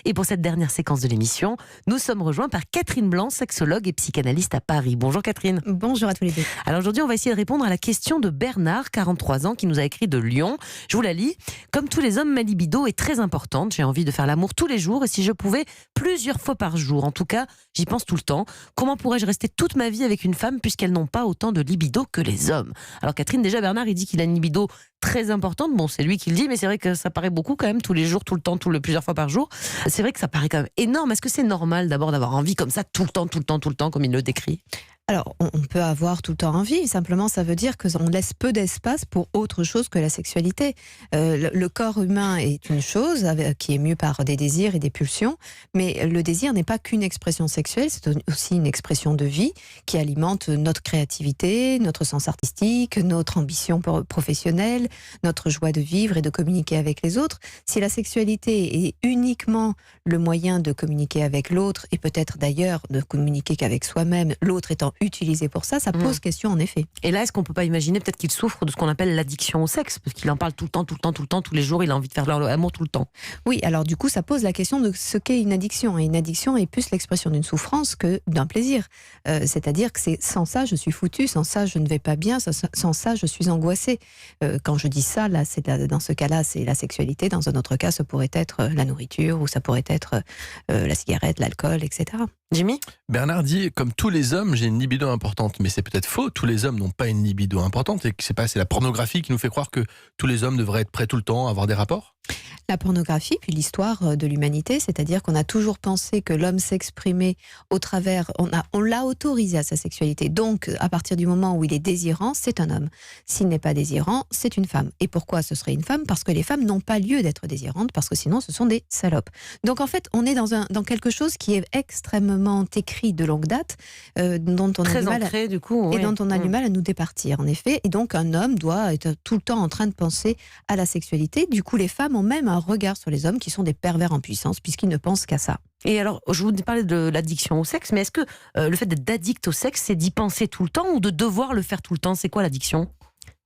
Et pour cette dernière séquence de l'émission, nous sommes rejoints par Catherine Blanc, sexologue et psychanalyste à Paris. Bonjour Catherine. Bonjour à tous les deux. Alors aujourd'hui, on va essayer de répondre à la question de Bernard, 43 ans, qui nous a écrit de Lyon. Je vous la lis. Comme tous les hommes, ma libido est très importante. J'ai envie de faire l'amour tous les jours et si je pouvais, plusieurs fois par jour. En tout cas, j'y pense tout le temps. Comment pourrais-je rester toute ma vie avec une femme puisqu'elles n'ont pas autant de libido que les hommes? Alors Catherine, déjà Bernard, il dit qu'il a une libido très importante. Bon, c'est lui qui le dit, mais c'est vrai que ça paraît beaucoup quand même, tous les jours, tout le temps, plusieurs fois par jour. C'est vrai que ça paraît quand même énorme. Est-ce que c'est normal d'abord d'avoir envie comme ça tout le temps, comme il le décrit? Alors, on peut avoir tout le temps envie, simplement ça veut dire qu'on laisse peu d'espace pour autre chose que la sexualité. Le corps humain est une chose qui est mue par des désirs et des pulsions, mais le désir n'est pas qu'une expression sexuelle, c'est aussi une expression de vie qui alimente notre créativité, notre sens artistique, notre ambition professionnelle, notre joie de vivre et de communiquer avec les autres. Si la sexualité est uniquement le moyen de communiquer avec l'autre, et peut-être d'ailleurs de communiquer qu'avec soi-même, l'autre étant utilisé pour ça, ça pose question en effet. Et là, est-ce qu'on peut pas imaginer peut-être qu'il souffre de ce qu'on appelle l'addiction au sexe, parce qu'il en parle tout le temps, tous les jours, il a envie de faire l'amour tout le temps. Oui, alors du coup, ça pose la question de ce qu'est une addiction. Et une addiction est plus l'expression d'une souffrance que d'un plaisir. C'est-à-dire que c'est sans ça, je suis foutu, sans ça, je ne vais pas bien, sans ça, je suis angoissée. Quand je dis ça, là, dans ce cas-là, c'est la sexualité. Dans un autre cas, ça pourrait être la nourriture, ou ça pourrait être la cigarette, l'alcool, etc. Jimmy? Bernard dit, comme tous les hommes, j'ai une libido importante. Mais c'est peut-être faux, tous les hommes n'ont pas une libido importante. Et que c'est la pornographie qui nous fait croire que tous les hommes devraient être prêts tout le temps à avoir des rapports? La pornographie, puis l'histoire de l'humanité, c'est-à-dire qu'on a toujours pensé que l'homme s'exprimait au travers, on l'a autorisé à sa sexualité. Donc, à partir du moment où il est désirant, c'est un homme. S'il n'est pas désirant, c'est une femme. Et pourquoi ce serait une femme? Parce que les femmes n'ont pas lieu d'être désirantes, parce que sinon ce sont des salopes. Donc en fait, on est dans quelque chose qui est extrêmement écrit de longue date, dont on a du mal ancré, du coup, et dont on a du mal à nous départir, en effet. Et donc un homme doit être tout le temps en train de penser à la sexualité. Du coup, les femmes ont même un regard sur les hommes qui sont des pervers en puissance, puisqu'ils ne pensent qu'à ça. Et alors, je vous parlais de l'addiction au sexe, mais est-ce que le fait d'être addict au sexe, c'est d'y penser tout le temps ou de devoir le faire tout le temps? C'est quoi l'addiction?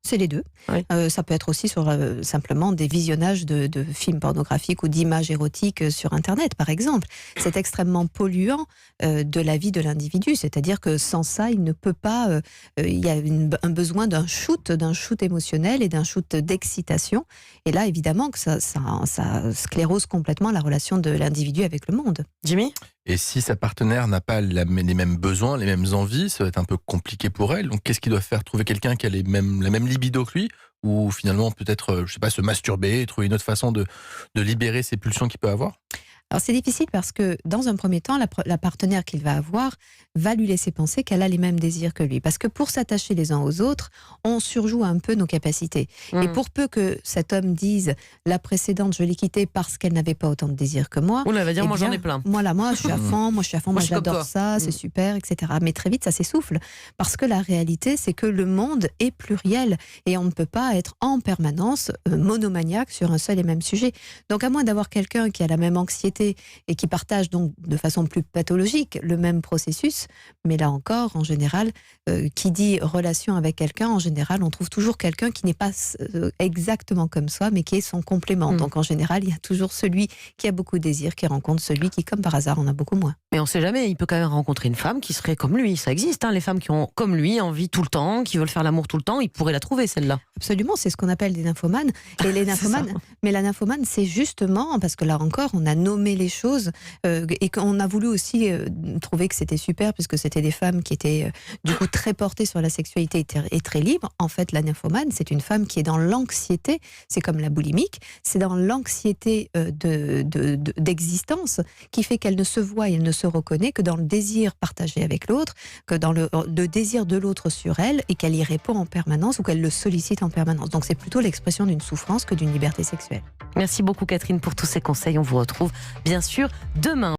C'est les deux. Oui. Ça peut être aussi sur simplement des visionnages de films pornographiques ou d'images érotiques sur Internet, par exemple. C'est extrêmement polluant de la vie de l'individu. C'est-à-dire que sans ça, il ne peut pas... il y a un besoin d'un shoot émotionnel et d'un shoot d'excitation. Et là, évidemment, que ça sclérose complètement la relation de l'individu avec le monde. Jimmy? Et si sa partenaire n'a pas les mêmes besoins, les mêmes envies, ça va être un peu compliqué pour elle. Donc qu'est-ce qu'il doit faire? Trouver quelqu'un qui a la même libido que lui? Ou finalement peut-être, je sais pas, se masturber, trouver une autre façon de libérer ses pulsions qu'il peut avoir? Alors c'est difficile parce que dans un premier temps, la partenaire qu'il va avoir va lui laisser penser qu'elle a les mêmes désirs que lui. Parce que pour s'attacher les uns aux autres, on surjoue un peu nos capacités. Et pour peu que cet homme dise la précédente, je l'ai quittée parce qu'elle n'avait pas autant de désirs que moi. On va dire, eh moi bien, j'en ai plein. Moi je suis à fond, moi j'adore ça, c'est super, etc. Mais très vite ça s'essouffle. Parce que la réalité, c'est que le monde est pluriel et on ne peut pas être en permanence monomaniaque sur un seul et même sujet. Donc à moins d'avoir quelqu'un qui a la même anxiété et qui partagent donc de façon plus pathologique le même processus, mais là encore, en général, qui dit relation avec quelqu'un, en général, on trouve toujours quelqu'un qui n'est pas exactement comme soi, mais qui est son complément. Donc en général, il y a toujours celui qui a beaucoup de désir qui rencontre celui qui, comme par hasard, en a beaucoup moins. Mais on sait jamais, il peut quand même rencontrer une femme qui serait comme lui. Ça existe, hein, les femmes qui ont, comme lui, envie tout le temps, qui veulent faire l'amour tout le temps, il pourrait la trouver, celle-là. Absolument, c'est ce qu'on appelle des nymphomanes. Et les nymphomanes, mais la nymphomane, c'est justement, parce que là encore, on a nommé les choses et qu'on a voulu aussi trouver que c'était super, puisque c'était des femmes qui étaient du coup très portées sur la sexualité et très libres. En fait, la nymphomane, c'est une femme qui est dans l'anxiété, c'est comme la boulimique, c'est dans l'anxiété d'existence qui fait qu'elle ne se voit et elle ne se reconnaît que dans le désir partagé avec l'autre, que dans le désir de l'autre sur elle, et qu'elle y répond en permanence ou qu'elle le sollicite en permanence. Donc c'est plutôt l'expression d'une souffrance que d'une liberté sexuelle. Merci beaucoup Catherine pour tous ces conseils. On vous retrouve bien sûr demain.